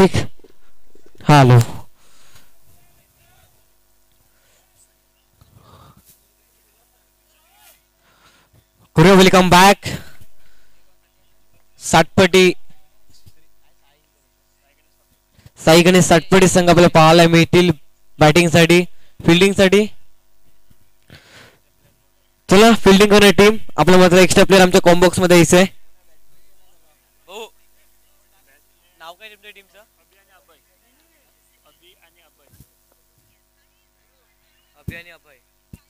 Nashik. Hello. Welcome back. Satpati Sai Ganesh Satpati संघ आपल्याला पाहायला मिळतील बॅटिंगसाठी फिल्डिंगसाठी. चला फिल्डिंग करणारी टीम आपला मात्र एक्स्ट्रा प्लेअर आमच्या कॉम्बॉक्स मध्ये यायचं आहे. नाव काय तुमच्या टीमचं?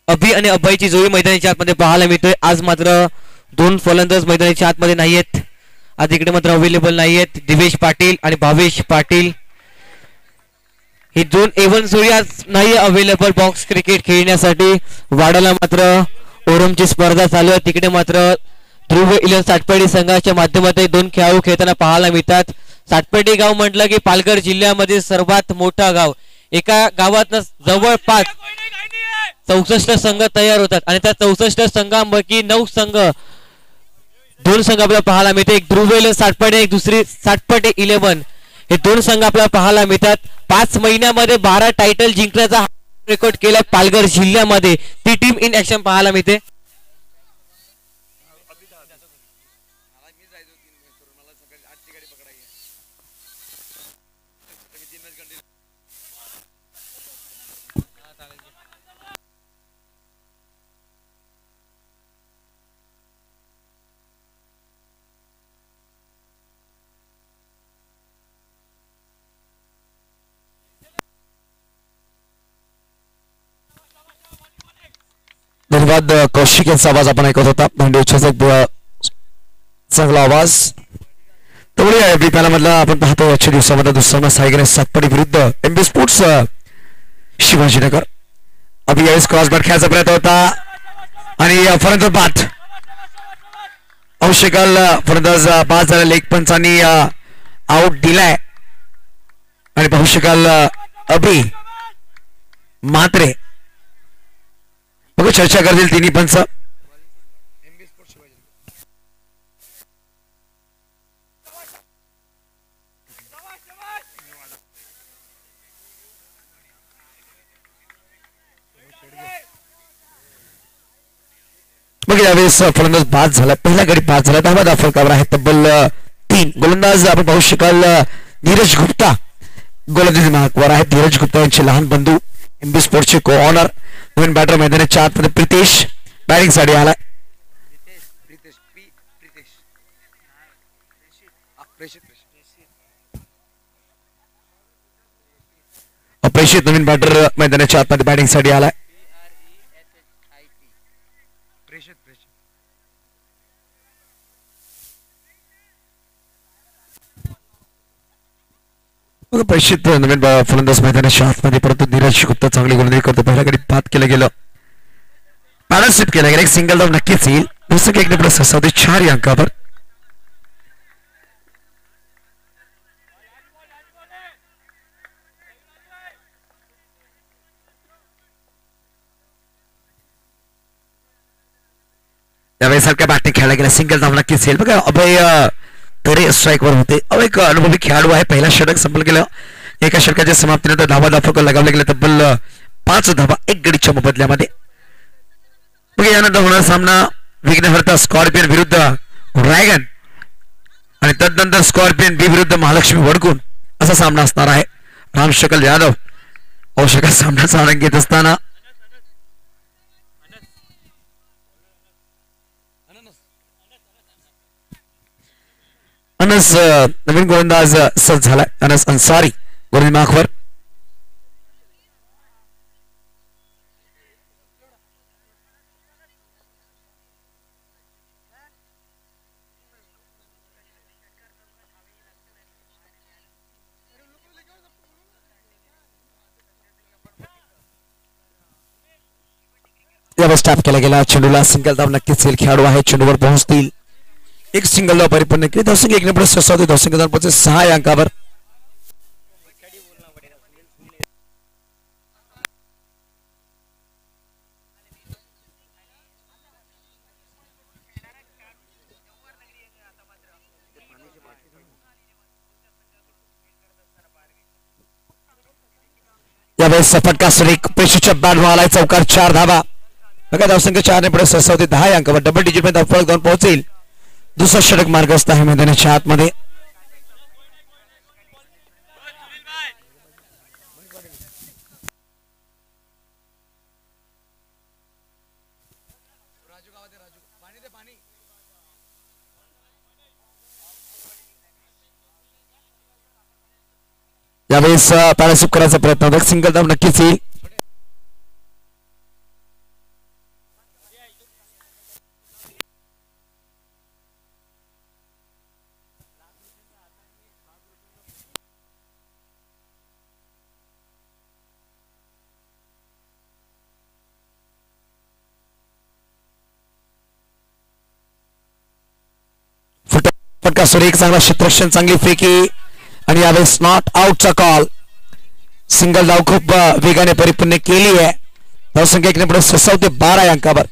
अभि आणि अभयची जोडी मैदानाच्या आतमध्ये पाहायला मिळतोय. आज मात्र दोन फलंदाज मैदानाच्या आतमध्ये नाही आहेत. आज इकडे मात्र अवेलेबल नाही आहेत. दिवेश पाटील आणि भावेश पाटील ही दोन A1 जोडी आज नाही अवेलेबल बॉक्स क्रिकेट खेळण्यासाठी. वाडाला मात्र ओरमची स्पर्धा चालू आहे. तिकडे मात्र ध्रुव इलेव्हन सातपेटी संघाच्या माध्यमातून दोन खेळाडू खेळताना पाहायला मिळतात. सातपेटी गाव म्हटलं की पालघर जिल्ह्यामध्ये सर्वात मोठा गाव. एका गावात जवळपास 64 संघ तयार होतात आणि त्या 64 संघांपैकी 9 संघ दोन संघ आपल्याला पाहायला मिळते. एक ध्रुव इलेव्हन सातपेटी एक दुसरी सातपेटी 11 हे दोन संघ आपल्याला पाहायला मिळतात. 5 महिन्यामध्ये 12 टायटल जिंकण्याचा रेकॉर्ड केलाय पालघर जिल्ह्यामध्ये. ती टीम इन ऍक्शन पाहायला मिळते. धन्यवाद. कौशिक यांचा आवाज आपण ऐकत होता. भांडीच्या चांगला आवाज. त्यामुळे बीपीएल मधला आपण पाहतो आजच्या दिवसामध्ये दुसरा साई गणेश सातपटी विरुद्ध एमबी स्पोर्ट्स शिवाजीनगर. अभि यावेळेस क्रॉसबार खेळायचा प्रयत्न होता आणि फलंदाज बाद. औषकाल फलंदाज बाद झाला. लेग पंचांनी आउट दिलाय आणि पाहू शकाल अभि मात्रे बघू चर्चा करतील तिन्ही पंच. मग यावेळेस फलंदाज बाद झाला. पहिला गडी बाद झाला. 10 धावा फलकावर आहे. तब्बल 3 गोलंदाज आपण पाहू शकाल धीरज गुप्ता गोलंदाजी मार्कवर आहे. धीरज गुप्ता यांचे लहान बंधू एमबी स्पोर्ट्सचे को ऑनर. नवीन बॅटर मैदानाच्या आतमध्ये प्रितेश बॅटिंग साठी आलाय. अप्रेषित नवीन बॅटर मैदानाच्या आतमध्ये बॅटिंग साठी आलाय. प्रेषित नवीन फलंदाज मैदानाच्या आतमध्ये परंतु धीरज गुप्ता चांगली गोलंदाजी करतो. पहिल्या गडी बाद केलं गेलं. पार्टनरशिप केलं गेलं. एक सिंगल धाव नक्कीच येईल. दुसरं एक प्लस 4 या अंकावर. यावेळी सारख्या बॅटिंग खेळला गेला. सिंगल धाव नक्कीच येईल. बघा अभय तरे स्ट्राईक वर होते. एक अनुभवी खेळाडू आहे. पहिला षटक संपलं गेलं. एका षटकाच्या समाप्तीनंतर धावा दाफक लगावले गेले. तब्बल 5 धावा 1 गडीच्या मोबदल्यामध्ये. मग यानंतर होणार सामना विघ्नहर्ता स्कॉर्पियन विरुद्ध ड्रॅगन आणि तदनंतर स्कॉर्पियन बी विरुद्ध महालक्ष्मी वडकून असा सामना असणार आहे. रामशकल यादव औषका सामन्याचा आनंद घेत असताना अनस नवीन गोलंदाज सज्ज झालाय. अनस अन्सारी गोलंदाजी मार्कवर. यावर स्टॉप केला गेला. चेंडूला सिंगल धाव नक्कीच येईल. खेळाडू आहे चेंडूवर पोहोचतील. एक सिंगल धाव परिपूर्ण केली. धावसंख्या 1 ने 6 धावसंख्या 6 या अंकावर. यावेळेस फटका सुरेख पेशूच्या बॅट आलाय चौकार 4 धावा बघा धावसंख्या 4 ने पुढे सरसावते 10 अंकावर डबल डिजिट मध्ये धावफलक जाऊन पोहोचेल दुसरा षटक मार्गस्थ आहे मैदानाच्या आतमध्ये यावेळेस पॅरासूप करायचा प्रयत्न होता सिंगल धाव नक्कीच येईल फटका सुरेख चांगला क्षेत्ररक्षण चांगली फेकी आणि यावेळेस नॉट आउटचा कॉल सिंगल धाव खूप वेगाने परिपूर्ण केली आहे धावसंख्या 1 ने पुढे 12 अंकावर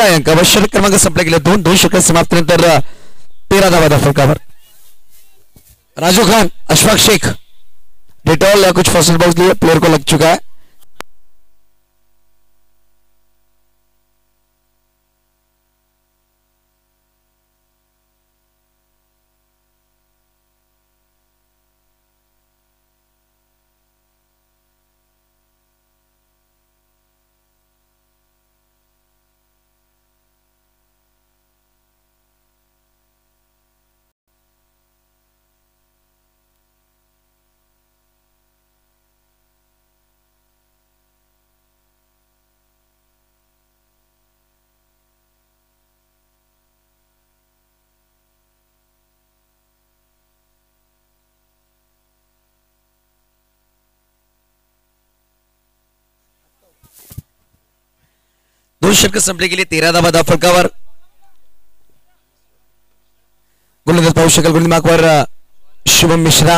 अंकावर षटक क्रमांक संपला गेले 2 षटक समाप्तीनंतर 13 धावा फलकावर राजू खान अशफाक शेख डिटॉल कुछ फर्स्ट बॉक्स लिए प्लेयर को लग चुका है षटक संपले गेले 13 धावा फलकावर गोलंदाज पाहू शकेल गोलंदाजवर शुभम मिश्रा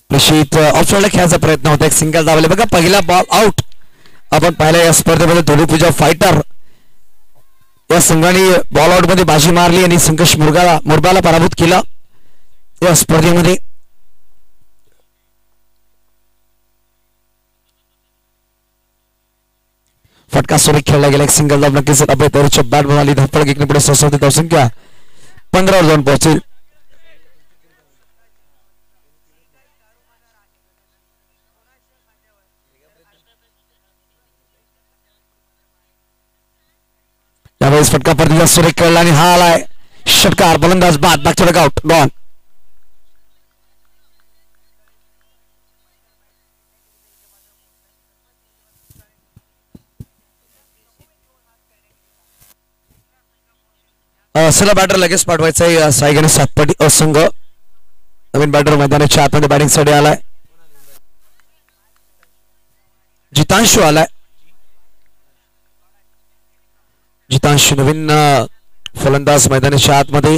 प्रशित ऑफसाइडला खेळायचा प्रयत्न होता एक सिंगल धावले बघा पहिला बॉल आउट आपण पाहिलं या स्पर्धेमध्ये धोडी पूजा फायटर या संघाने बॉल आउट मध्ये बाजी मारली आणि संघर्ष मुरबाला पराभूत केला या स्पर्धेमध्ये फटका सुरेख खेळला गेला एक सिंगल धाव नक्कीच अभय तोरच्या बॅट बनाली धावफलक 1 ने पुढे सरसावते धावसंख्या 15 वर जाऊन पोहोचेल यावेळेस फटका परतीचा सुरेख खेळला आणि हा आलाय षटकार गोलंदाज बाद बॅक आउट गॉन चला बॅटर लगेच पाठवायचा आहे सायगणे सातपाटी असंघ नवीन बॅटर मैदानाच्या आतमध्ये बॅटिंग साठी आलाय जितांशु आलाय जितांशु नवीन फलंदाज मैदानाच्या आतमध्ये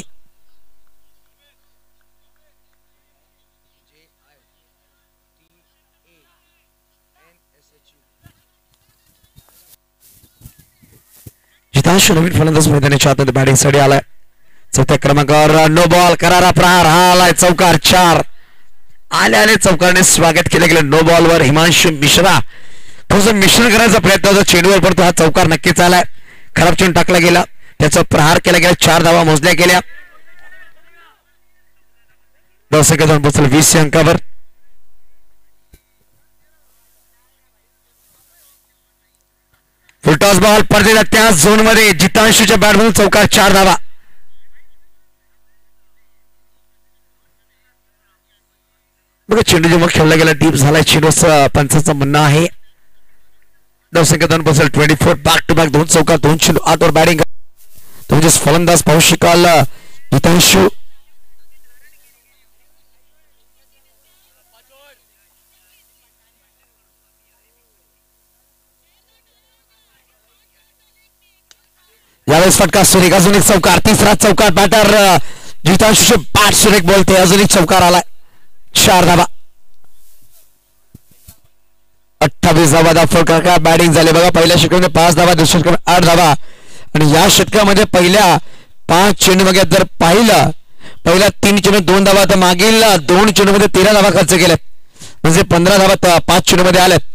जितांशु नवीन फलंदाज मैदानाच्या आतमध्ये बॅटिंग साठी आलाय चौथ्या क्रमांकावर नो बॉल करारा प्रहार हा आलाय चौकार 4 आल्याने चौकारने स्वागत केलं गेलं नो बॉल वर हिमांशु मिश्रा थोडंसं मिश्रण करायचा प्रयत्न होता चेंडूवर परंतु हा चौकार नक्कीच आलाय खराब चेंडू टाकला गेला त्याचा प्रहार केला गेला 4 धावा मोजल्या गेल्या धावसंख्या जाऊन पोहोचल 20 अंकावर फुलटॉस बॉल परदेला त्या झोन मध्ये जितांशूच्या बॅटमधून चौकार 4 धावा बघा चेंडू जेव्हा खेळला गेला डीप झालाय चेंडू पंचाचं म्हणणं आहे धावसंख्या जाऊन पोहोचल 24 बॅक टू बॅक 2 चौकार 2 चेंडू 8 वर बॅटिंग तो म्हणजेच फलंदाज पाहू शकाल हितांशु यावेळेस फटका सुरेख अजून एक चौकार तिसरा चौकार बॅटर हितांशुचे बॅट सुरेख बोलते अजून एक चौकार आलाय 4 धावा 28 धावा फलका बॅटिंग झाली बघा पहिल्या षटकामध्ये 5 धावा दुसऱ्या षटकामध्ये 8 धावा आणि या षटकामध्ये पहिल्या 5 चेंडूमध्ये जर पाहिलं पहिल्या 3 चेंडू 2 धावा तर मागील 2 चेंडूमध्ये 13 धावा खर्च केल्यात म्हणजे 15 धावा 5 चेंडूमध्ये आल्यात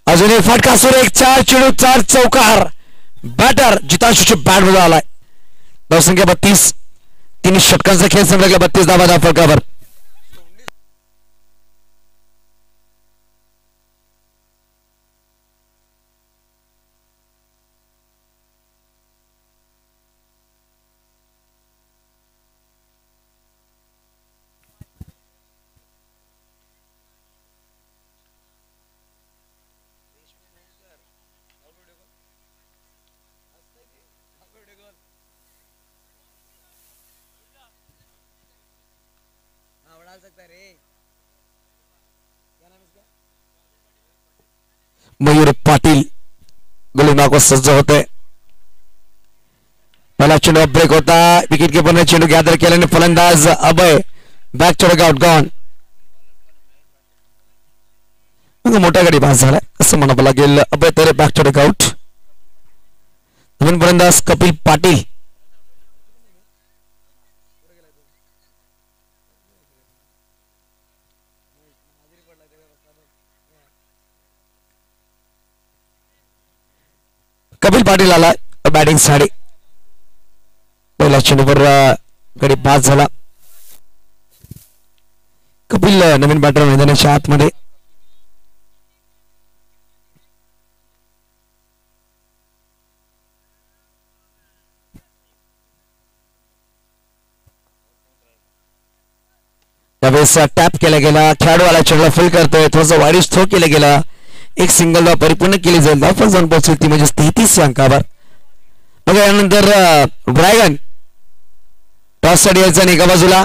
अजून एक फटका सुरेख 4 चेंडू 4 चौकार बॅटर जितांशुचे बॅट मध्ये आलाय धावसंख्या 32 3 षटकांचा खेळ संपला 32 धावा फलकावर मयूर पाटील गोलंदाज सज्ज होते पहिला चेंडू ब्रेक होता विकेट कीपरने चेंडू गॅदर केल्याने फलंदाज Abhay back to the out gone मोठा गडी पास झाला असं म्हणावं लागेल Abhay Tare back to the out नवीन फलंदाज कपिल पाटील कपिल पाटील आला बॅटिंग साठी पहिल्या चेंडूवर गडी बाद झाला कपिल नवीन बॅटर मैदानाच्या आतमध्ये यावेळेस टॅप केला गेला खेळाडूवाला चेंडूला फुल करतोय थोडासा वाईड थ्रो केला गेला एक सिंगल धाव परिपूर्ण केली जाईल धाव जाऊन पोहोचली ती म्हणजे 33 अंकावर मग यानंतर ड्रॅगन टॉस साठी यायचा आणि एका बाजूला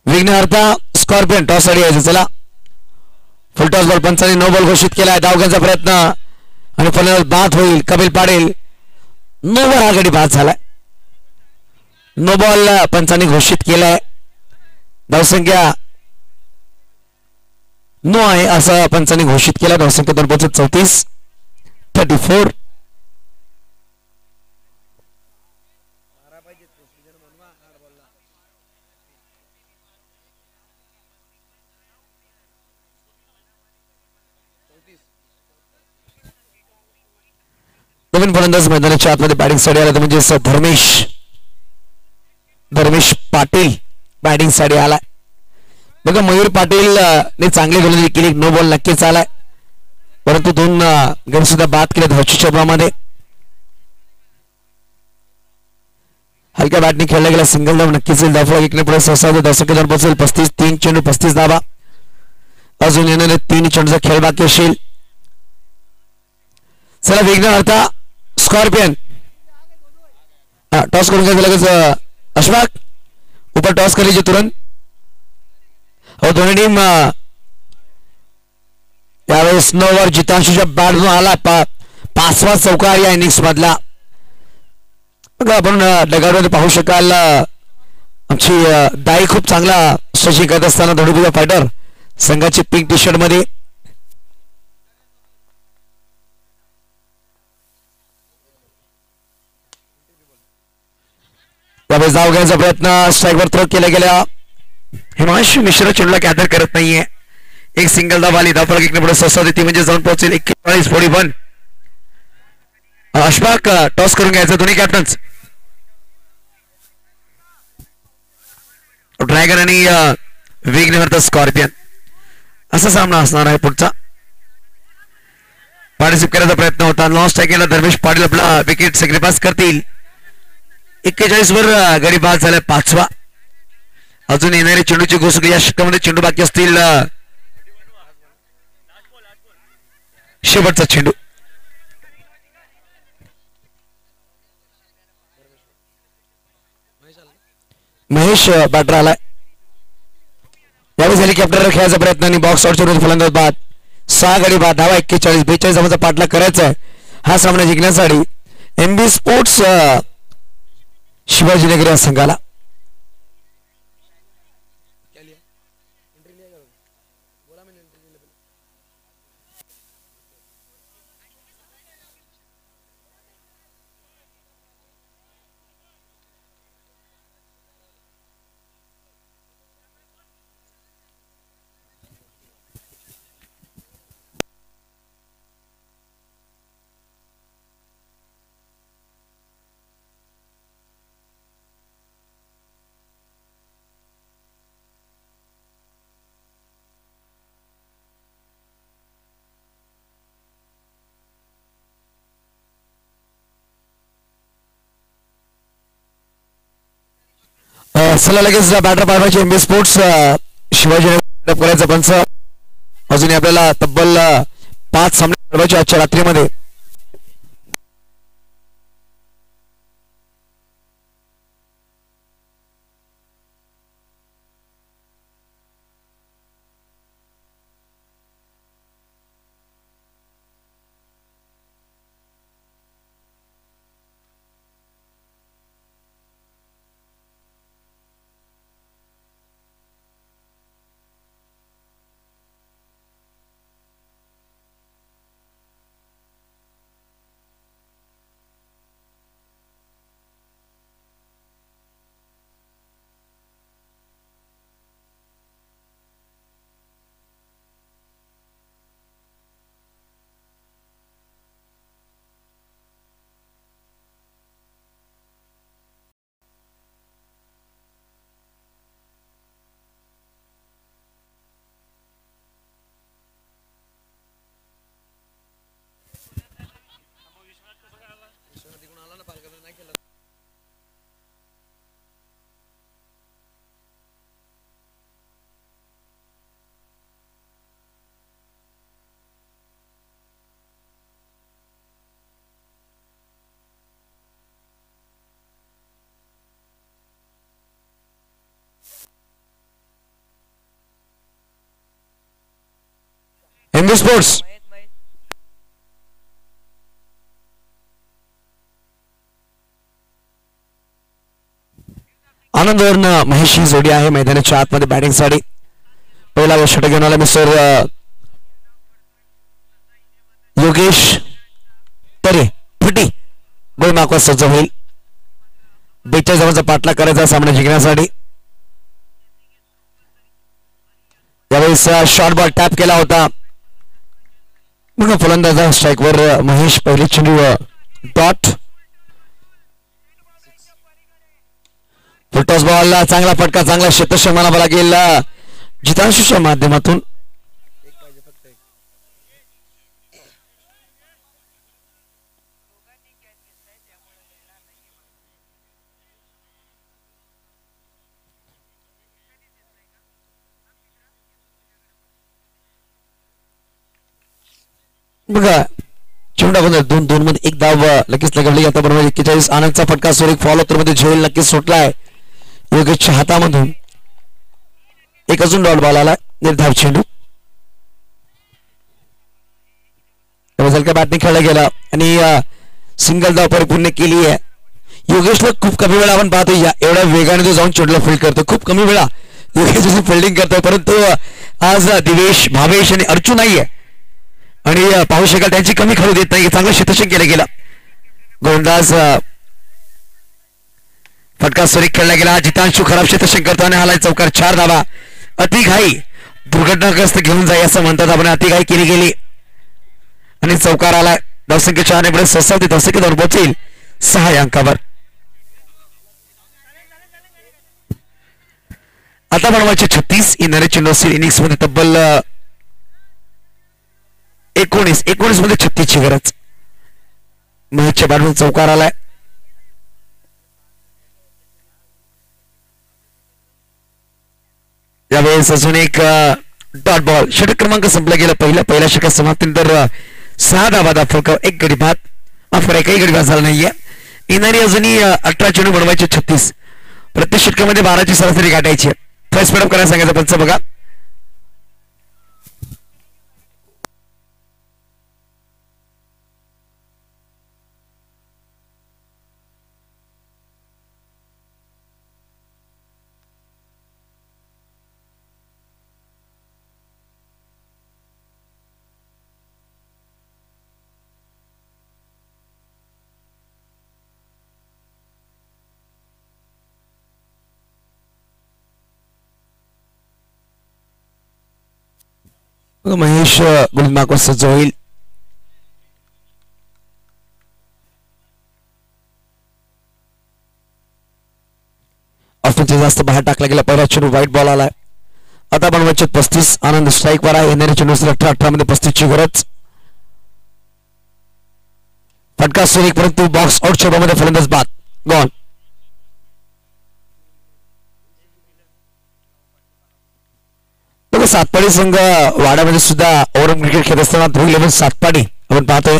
विघ्नहर्ता स्कॉर्पियन टॉस साठी यायचं चला फुल टॉस बॉल पंचांनी नो बॉल घोषित केलाय धाव घेण्याचा प्रयत्न आणि फलंदाज बाद होईल कपिल पाटील नो बॉल हा गडी बाद झालाय नो बॉल पंचांनी घोषित केलाय धावसंख्या नो आहे असं पंचांनी घोषित केलं धावसंख्या 234 34 नवीन फलंदाज मैदानाच्या आतमध्ये बॅटिंग साठी आला म्हणजे धर्मेश पाटील बॅटिंग साठी आलाय बघा मयूर पाटील ने चांगली गोलंदाजी केली नो बॉल नक्कीच आलाय परंतु 2 गडी सुद्धा बाद केले धावच्या चेंडूमध्ये हलक्या बॅटने खेळला गेला सिंगल धाव नक्कीच येईल धाव एकने पुढे सहसा दर्शकांवर पोहोचेल 35 3 चेंडू 35 धावा अजून येणारे 3 चेंडूचा खेळ बाकी असेल चला विघ्नहर्ता स्कॉर्पियन टॉस करून घ्यायचं लगेच अशफाक ऊपर टॉस कर लीजिए तुरंत और दोनों टीम यावेळेस नो ओव्हर जितांशुच्या बॅटमधून आला 5वा चौकार या इनिंग्स मधला बघा आपण डगावरती पाहू शकाल आमची दाई खूप चांगला स्ट्रेचिंग करत असताना धोडीपुजा फायटर संघाची पिंक टी शर्ट मध्ये यावेळेस धाव घ्यायचा प्रयत्न स्ट्राईकवर थ्रो केला गेला हिमांशु मिश्रा चेंडूला गॅदर करत नाहीये एक सिंगल धाव आली धाव एकने पुढे सहसा देते म्हणजे जाऊन पोहोचेल 41-41 अशफाक टॉस करून घ्यायचं दोन्ही कॅप्टन्स ड्रॅगन आणि विघ्नहर्ता स्कॉर्पियन असा सामना असणार आहे पुढचा पार्टिसिपेट करायचा प्रयत्न होता लॉस्ट केला धर्मेश पाटील आपला विकेट सॅक्रिफाइस करतील 41 वर गडी बाद झाला 5वा अजून येणारे चेंडूची घोषणा या षटकामध्ये चेंडू बाकी असतील. शेवटचा चेंडू महेश बॅटर आलाय. यावेळी झाली कॅप्टन खेळायचा प्रयत्न आणि बॉक्स आउट सोडून फलंदाज बाद. 6 गडी बाद. धावा 41. 42 धावांचा पाठलाग करायचा आहे हा सामना जिंकण्यासाठी एमबी स्पोर्ट्स शिवाजीनगर या संघाला. चला लगेच बॅटर पाठवायचे एमबी स्पोर्ट्स शिवाजी करायचा पंच. अजूनही आपल्याला तब्बल 5 सामने खेळवायचे आजच्या रात्रीमध्ये. एमबी स्पोर्ट्स आनंदवर्ण महेश ही जोडी आहे मैदानाच्या आतमध्ये बॅटिंग साठी. पहिला षटक घेऊन आला मिस्टर योगेश तरे फुटी गोल मार्कवर सज्ज होईल. 42 धावांचा पाठलाग करायचा सामना जिंकण्यासाठी. यावेळेस शॉर्ट बॉल टॅप केला होता. मग फलंदाजा स्ट्राईकवर महेश पहिले चेंडू डॉट. फुलटॉस बॉल चांगला फटका चांगला क्षेत्ररक्षण म्हणावा लागेल जितांशूच्या माध्यमातून. बघा चेंडू बंद 2-2 मध्ये एक धाव लगेच लगवली. आता बरोबर 41. आनंदचा फटका सोड फॉलो तर मध्ये झेल नक्कीच सुटलाय योगेशच्या हातामधून. एक अजून डॉट बॉल आला निर्धाव चेंडू. का बॅटने खेळला गेला आणि सिंगल धाव परिपूर्ण केली आहे. योगेशला खूप कमी वेळा आपण पाहतो एवढ्या वेगाने तो जाऊन चेंडूला फील्ड करतो. खूप कमी वेळा योगेश फिल्डिंग करतो. परंतु आज दिवेश भावेश आणि अर्जुन नाहीये आणि पाहू शकाल त्यांची कमी खेळू देत नाही. चांगलं क्षेत्ररक्षण केलं गेलं. गोलंदाज फटका सुरेख खेळला गेला. जितांशू खराब क्षेत्ररक्षण करतो आणि हालाय चौकार. 4 धावा. अतिघाई दुर्घटनाग्रस्त घेऊन जाई असं म्हणतात आपण. अतिघाई केली गेली आणि चौकार आलाय. धावसंख्या 4 ने पुढे ससावती धावसंख्या जाऊन पोहोचेल 6 अंकावर. आता बनवायचे 36 येणारे चेंडू असतील इनिंग्स मध्ये तब्बल 19 मध्ये 36 ची गरज. महेशच्या बॅटमधून चौकार आलाय. यावेळेस अजून एक डॉट बॉल. षटक क्रमांक संपला गेला. पहिल्या षटकात समाप्तीनंतर 6 धावा फरक, एक गडी बाद, माफ करा एकही गडी बाद झाला नाहीये. येणारी अजूनही 18 चेंडू बनवायचे 36. प्रत्येक षटकामध्ये 12ची सरासरी गाठायची. फर्स्ट स्पीड अप करायला सांगायचं पंच बघा. महेश गुलमार्ग सज्ज होईल. ऑफेन्सचे जास्त बाहेर टाकला गेला. पहिला चेंडू व्हाईट बॉल आलाय. आता बनवायचे 35. आनंद स्ट्राईक वर आहे. येणारे चेंडू 18 मध्ये 35 ची गरज. फटका सुरेख परंतु बॉक्स आउट क्षेत्रामध्ये फलंदाज बाद. गॉन. सातपाडी संघ वाड्यामध्ये सुद्धा ओव्हरऑल क्रिकेट खेळत असताना 211 सातपाडी आपण पाहतोय.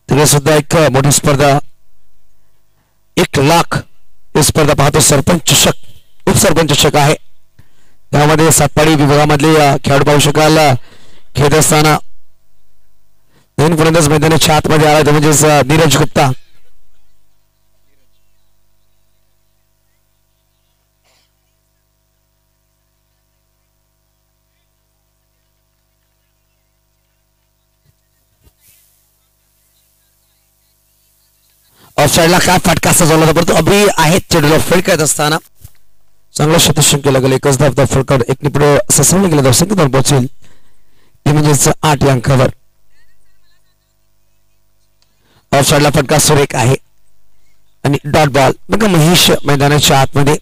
तिकडे सुद्धा एक मोठी स्पर्धा 1 लाख ही स्पर्धा पाहतो. सरपंच चषक उपसरपंच चषक आहे. त्यामध्ये सातपाडी विभागामधले खेळाडू पाहू शकाल. खेळत असताना नवीन फलंदाज मैदानाच्या आतमध्ये आला म्हणजेच नीरज गुप्ता. ऑफसाइडला काय फटका असा झाला होता परंतु अभि आहेत चेंडूला फळी करत असताना चांगला शतक केला गेला. एकच धाव फळकर एक पुढे ससवलं गेलं. संख्येवर पोहोचेल ते म्हणजेच 8 या अंकावर. ऑफसाइडला फटका सुरेख आहे आणि डॉट बॉल. बघा महेश मैदानाच्या आतमध्ये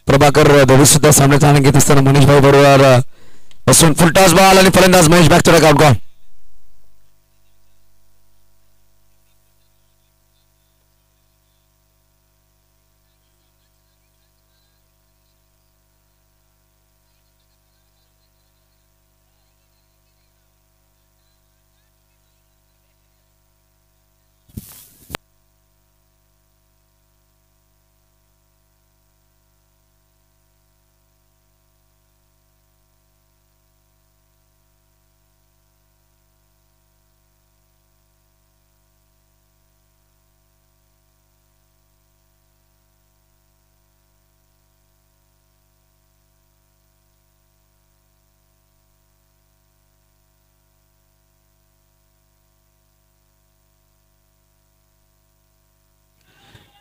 प्रभाकर दोघे सुद्धा सामने चालून घेत असताना मनीष भाई बरोबर बसून फुल टॉस बॉल आणि फलंदाज Mahesh back to the out. गॉल.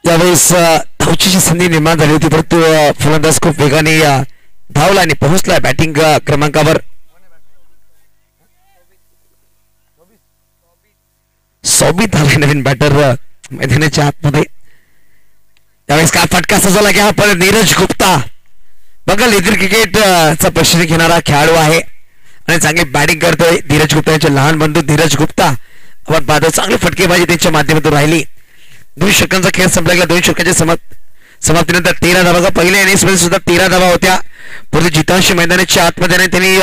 यावेळेस धावची संधी निर्माण झाली होती परंतु फलंदाज खूप वेगाने धावला आणि पोहोचला बॅटिंग क्रमांकावर. सोबीत आले नवीन बॅटर मैदानाच्या आतमध्ये. यावेळेस काय फटका सजवला की आपण नीरज गुप्ता बघा लेदर क्रिकेट चा प्रशिक्षण घेणारा खेळाडू आहे आणि चांगली बॅटिंग करतोय. धीरज गुप्ता यांचे लहान बंधू धीरज गुप्ता आपण पाहतो. चांगली फटकेबाजी त्यांच्या माध्यमातून राहिली. 2 षटकांचा खेळ संपला गेला. 2 षटकांच्या समाप्तीनंतर 13 धावा. पहिल्या इनिंग्स मध्ये सुद्धा 13 धावा होत्या. परंतु जितांशी मैदानाच्या आतमध्ये त्यांनी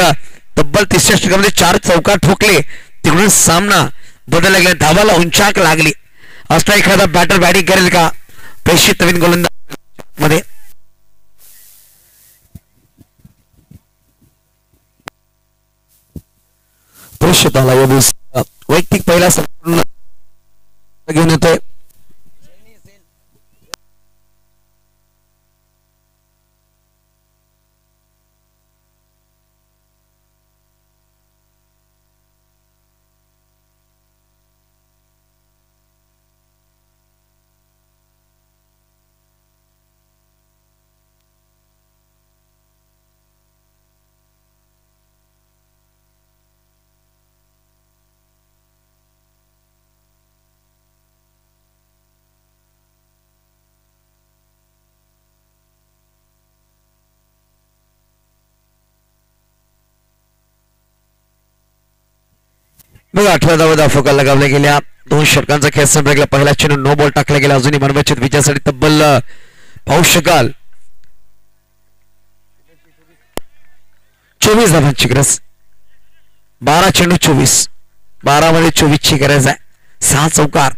तब्बल 30 षटकामध्ये 4 चौकार ठोकले. तिकडून सामना बदलला गेला. धावाला उंचाक लागली. असा एखादा बॅटर बॅटिंग करेल का प्रेषित नवीन गोलंदाज मध्ये. प्रेषित आला वैयक्तिक पहिला घेऊन येतोय. मग 18 धावा फोका लगावल्या गेल्या. 2 षटकांचा खेळ संपला गेला. पहिला चेंडू नो बॉल टाकला गेला. अजूनही मनोरंजक विजयासाठी तब्बल पाहू शकाल 24 धावांची गरज. 12 चेंडू 24. 12 मध्ये 24 ची गरज आहे. 6 चौकार.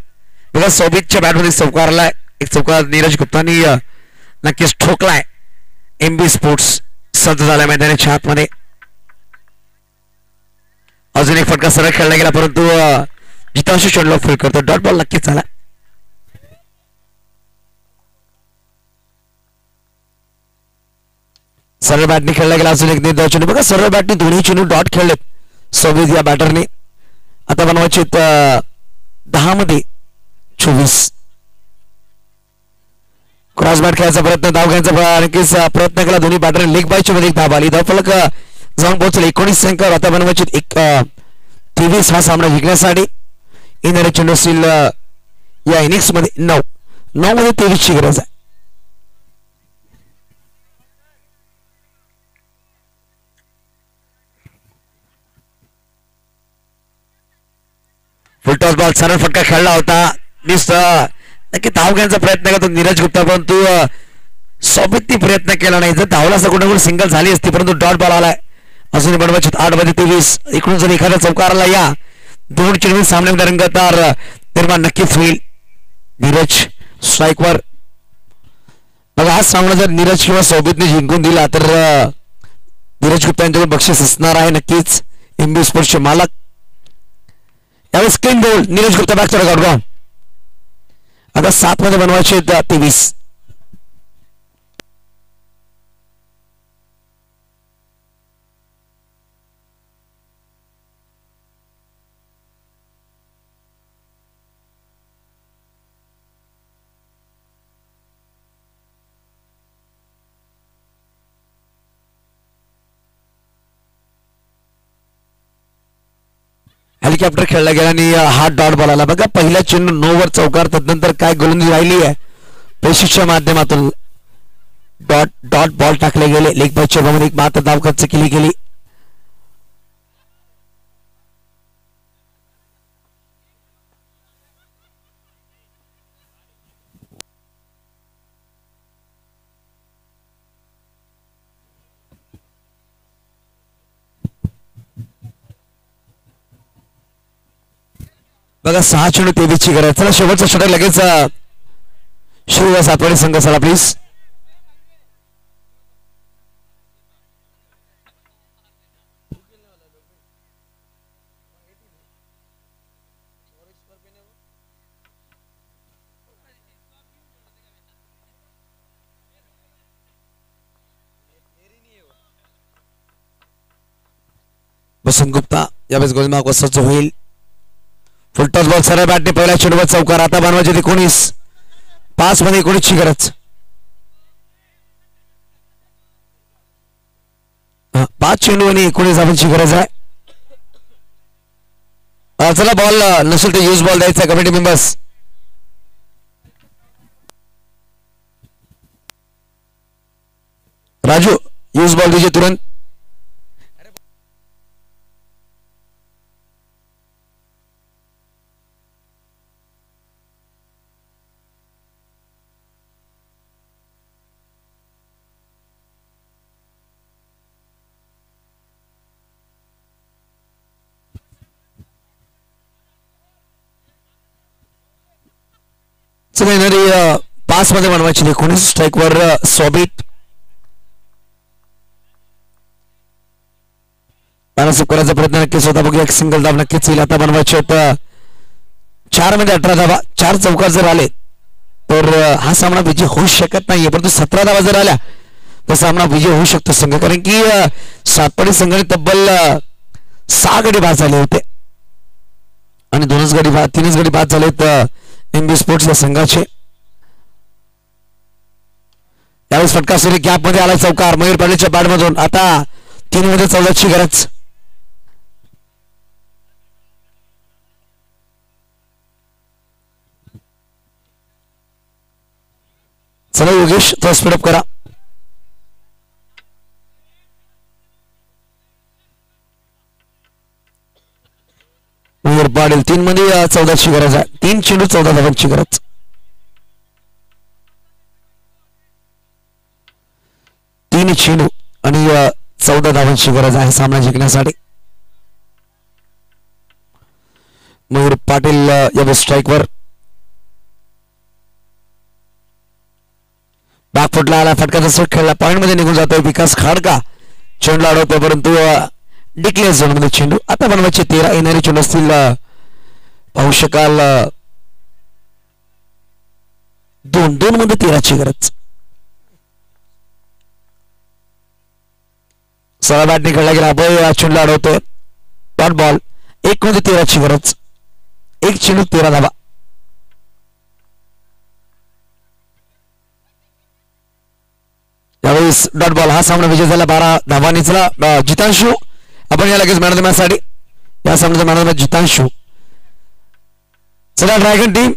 बघा सोबीतच्या बॅटमध्ये चौकार आलाय. एक चौकार नीरज गुप्तानी नक्कीच ठोकलाय. एमबी स्पोर्ट्स सज्ज झालाय मैदानाच्या आतमध्ये. अजून एक फटका सरळ खेळला गेला परंतु जितांशू चेंडूला फुल करतो. डॉट बॉल नक्कीच झाला. सरळ बॅटने खेळला गेला. अजून एक निर्धाव चेंडू. बघा सरळ बॅटने दोन्ही चेंडू डॉट खेळलेत सोबीत या बॅटरने. आता बनवायचे 10 मध्ये 24. क्रॉस बॅट खेळायचा प्रयत्न, धाव घ्यायचा नक्कीच प्रयत्न केला दोन्ही बॅटरने. लेग बायच्या मध्ये एक धाव आली. धाव फलक जाऊन पोहोचले 19 अंकावर. आता बनवायचे 23 हा सामना जिंकण्यासाठी. येणारे चेंडू असतील या इनिंग्स मध्ये 9 मध्ये 23 ची गरज आहे. फुलटॉस बॉल सरळ फटका खेळला होता. नक्की धाव घ्यायचा प्रयत्न करतो नीरज गुप्ता परंतु सोबतनी प्रयत्न केला नाही. जर धावला असता कुठे सिंगल झाली असती परंतु डॉट बॉल आलाय. अजून बनवायचे 8 मध्ये 23. इकडून जर एखादा चौकार आला या दोन चेंडू सामन्यामध्ये रंगतदार निर्माण नक्कीच होईल. नीरज स्ट्राईकवर. बघा हा सामना जर नीरज किंवा सोबतने जिंकून दिला तर नीरज गुप्ता यांच्याकडे बक्षीस असणार आहे नक्कीच. एमबी स्पोर्ट्सचे मालक. यावेळेस क्लीन बॉल नीरज गुप्ता बॅकचा रेकॉर्ड. आता 7 मध्ये बनवायचे 23. हेलिकॉप्टर खेळला गेला आणि हा डॉट बॉल आला. बघा पहिला चेंडू 9 वर चौकार. तदनंतर काय गोलंदाजी राहिली आहे पेशीच्या माध्यमातून डॉट बॉल टाकले गेले. लेग बायच्या मध्ये एक मात्र धाव खर्च केली गेली. बघा 6 चेंडू 23 ची गरज. चला शेवटचा षटक लगेच श्रीवा सातवाडी संघ चला प्लीज. वसंत गुप्ता यावेळेस गोलंदाज सज्ज होईल. फुलटॉस बॉल सरळ बॅटने पहिल्या चेंडूवर चौकार. आता बनवायचे 19. 5 मध्ये 19 ची गरज. 5 चेंडू आणि 19 धावांची गरज आहे. चला बॉल नसेल तर यूज बॉल द्यायचा committee members. Raju use ball दीजिए तुरंत. येणारी 5 मध्ये बनवायची 19 स्ट्राईकवर सोबीत. करायचा प्रयत्न नक्कीच होता. बघूया एक सिंगल धाव नक्कीच येईल. आता बनवायचे होता 4 मध्ये 18 धावा. 4 चौकार जर आले तर हा सामना विजय होऊ शकत नाहीये परंतु 17 धावा जर आल्या तर सामना विजय होऊ शकतो संघ. कारण की सातवाडी संघाने तब्बल 6 गडी बाद झाले होते आणि 3च गडी बाद झालेत एमबी स्पोर्ट्स या संघाचे. यावेळेस फटका सुरू गॅप मध्ये आला चौकार मयूर पाटीलच्या बॅट मधून. आता 3 मध्ये 14 ची गरज. चला योगेश तो स्पीडअप करा. मयूर पाटील 3 मध्ये 14 ची गरज आहे. 3 चेंडू 14 धावांची गरज. तीन चेंडू आणि 14 धावांची गरज आहे सामना जिंकण्यासाठी. मयूर पाटील या स्ट्राईकवर बॅकफुटला आला, फटकाचा सूट खेळला, पॉइंट मध्ये निघून जातोय विकास खाडका. चेंडू अडवतो परंतु डिक्लेअर झोन मध्ये चेंडू. आता बनवायचे 13 येणारे चेंडू असतील पाहू शकाल 2-2 मध्ये 13ची गरज. सरळ बॅटने खेळला गेला, अभय चेंडू अडवतोय, डॉट बॉल. 1 मध्ये 13ची गरज, 1 चेंडू 13 धावा. यावेळेस डॉट बॉल. हा सामना विजय झाला 12 धावांनी. चला जितांशू आपण या लगेच मॅन ऑफ द मॅच साठी या सामन्याचा मॅन ऑफ द मॅच जितांशू. चला ड्रॅगन टीम